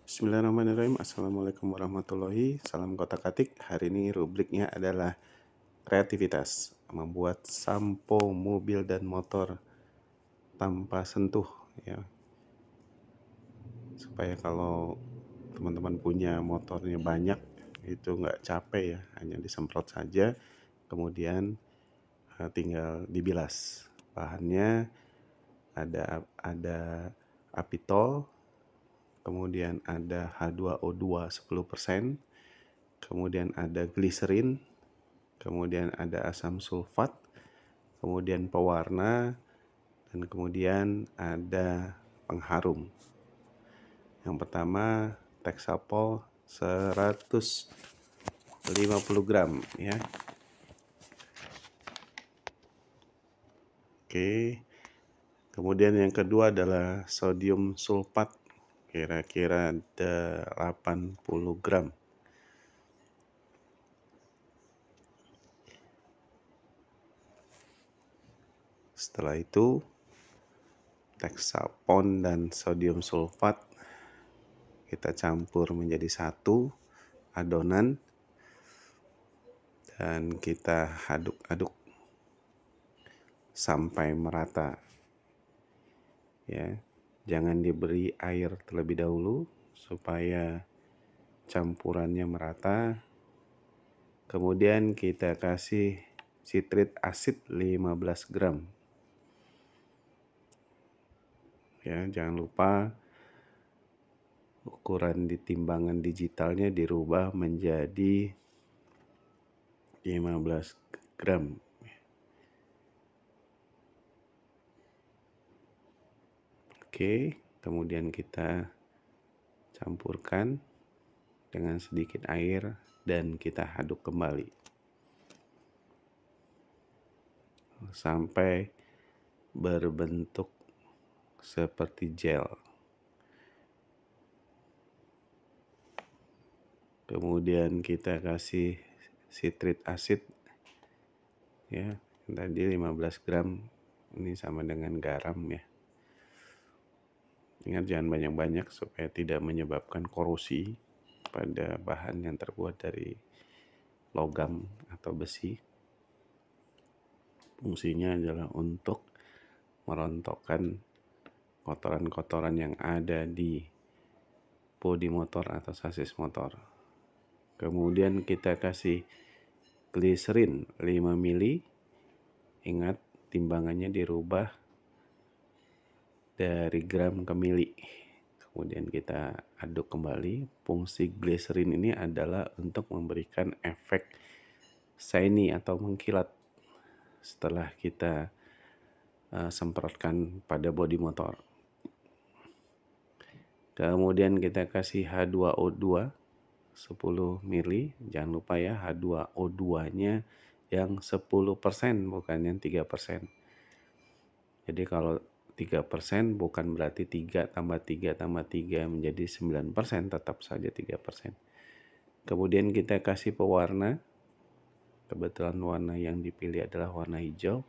Bismillahirrahmanirrahim. Assalamualaikum warahmatullahi. Salam kotak-katik. Hari ini rubriknya adalah kreativitas, membuat sampo mobil dan motor tanpa sentuh, ya. Supaya kalau teman-teman punya motornya banyak, itu nggak capek ya, hanya disemprot saja, kemudian tinggal dibilas. Bahannya ada apitol, kemudian ada H2O2 10%, kemudian ada gliserin, kemudian ada asam sulfat, kemudian pewarna, dan kemudian ada pengharum. Yang pertama Texapol 150 gram ya. Oke. Kemudian yang kedua adalah sodium sulfat, kira-kira 80 gram. Setelah itu Texapon dan sodium sulfat kita campur menjadi satu adonan dan kita aduk-aduk sampai merata. Ya, jangan diberi air terlebih dahulu supaya campurannya merata. Kemudian kita kasih sitrit asid 15 gram. Ya, jangan lupa ukuran di timbangan digitalnya dirubah menjadi 15 gram. Oke, kemudian kita campurkan dengan sedikit air dan kita aduk kembali sampai berbentuk seperti gel. Kemudian kita kasih sitrit asid ya, tadi 15 gram, ini sama dengan garam ya. Ingat jangan banyak-banyak supaya tidak menyebabkan korosi pada bahan yang terbuat dari logam atau besi. Fungsinya adalah untuk merontokkan kotoran-kotoran yang ada di bodi motor atau sasis motor. Kemudian kita kasih gliserin 5 ml. Ingat timbangannya dirubah dari gram ke mili. Kemudian kita aduk kembali. Fungsi gliserin ini adalah untuk memberikan efek shiny atau mengkilat setelah kita semprotkan pada bodi motor. Kemudian kita kasih H2O2 10 ml. Jangan lupa ya, H2O2-nya yang 10%, bukan yang 3%. Jadi kalau 3% bukan berarti 3 tambah 3 tambah 3 menjadi 9%, tetap saja 3%. Kemudian kita kasih pewarna. Kebetulan warna yang dipilih adalah warna hijau.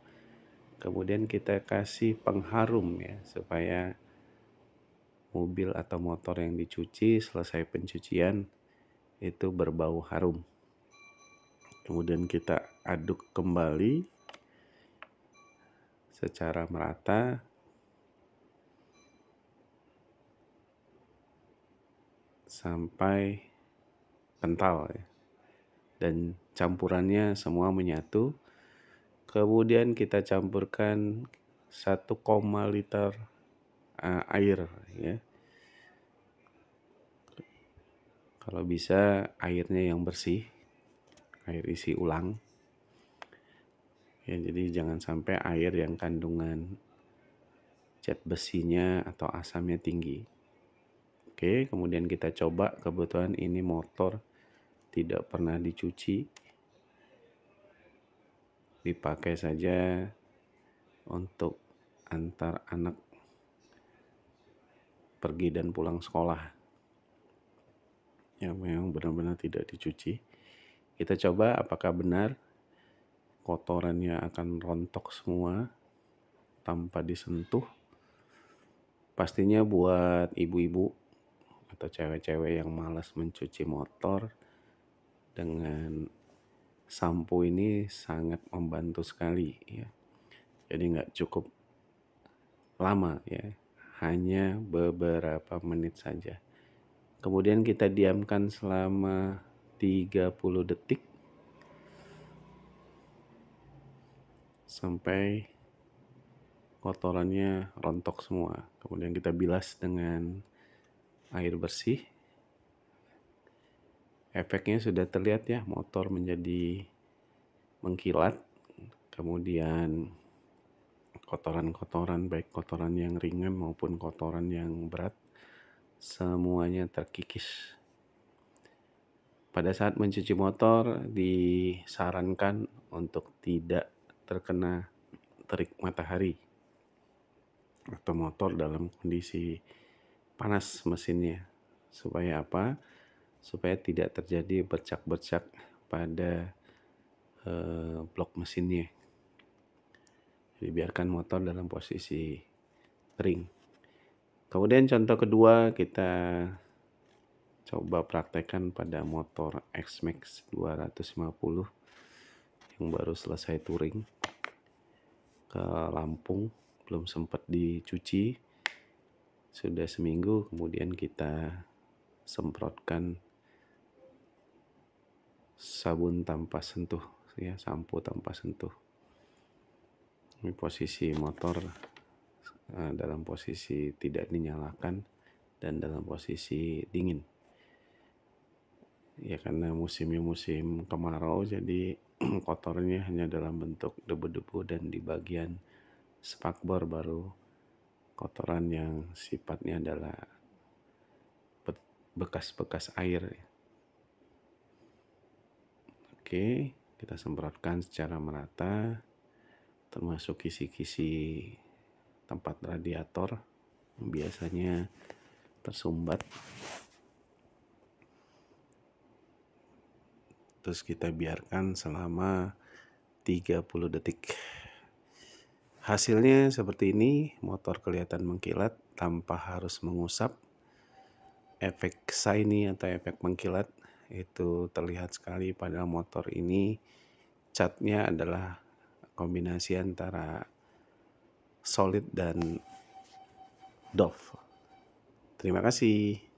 Kemudian kita kasih pengharum ya, supaya mobil atau motor yang dicuci selesai pencucian itu berbau harum. Kemudian kita aduk kembali secara merata sampai kental ya. Dan campurannya semua menyatu. Kemudian kita campurkan 1,5 liter air ya. Kalau bisa airnya yang bersih, air isi ulang. Ya, jadi jangan sampai air yang kandungan zat besinya atau asamnya tinggi. Oke, kemudian kita coba, kebetulan ini motor tidak pernah dicuci. Dipakai saja untuk antar anak pergi dan pulang sekolah. Yang memang benar-benar tidak dicuci. Kita coba apakah benar kotorannya akan rontok semua tanpa disentuh. Pastinya buat ibu-ibu atau cewek-cewek yang malas mencuci motor, dengan sampo ini sangat membantu sekali ya. Jadi nggak cukup lama ya, hanya beberapa menit saja. Kemudian kita diamkan selama 30 detik sampai kotorannya rontok semua. Kemudian kita bilas dengan air bersih. Efeknya sudah terlihat ya, motor menjadi mengkilat. Kemudian kotoran-kotoran, baik kotoran yang ringan maupun kotoran yang berat, semuanya terkikis. Pada saat mencuci motor disarankan untuk tidak terkena terik matahari atau motor dalam kondisi panas mesinnya. Supaya apa? Supaya tidak terjadi bercak-bercak pada blok mesinnya. Jadi biarkan motor dalam posisi kering. Kemudian contoh kedua kita coba praktekkan pada motor X-Max 250 yang baru selesai touring ke Lampung, belum sempat dicuci, sudah seminggu. Kemudian kita semprotkan sabun tanpa sentuh ya, sampo tanpa sentuh. Ini posisi motor dalam posisi tidak dinyalakan dan dalam posisi dingin ya, karena musimnya musim kemarau, jadi kotornya hanya dalam bentuk debu-debu, dan di bagian spakbor baru kotoran yang sifatnya adalah bekas-bekas air. Oke, kita semprotkan secara merata, termasuk kisi-kisi tempat radiator yang biasanya tersumbat. Terus kita biarkan selama 30 detik. Hasilnya seperti ini, motor kelihatan mengkilat tanpa harus mengusap. Efek shiny atau efek mengkilat itu terlihat sekali pada motor ini. Catnya adalah kombinasi antara solid dan doff. Terima kasih.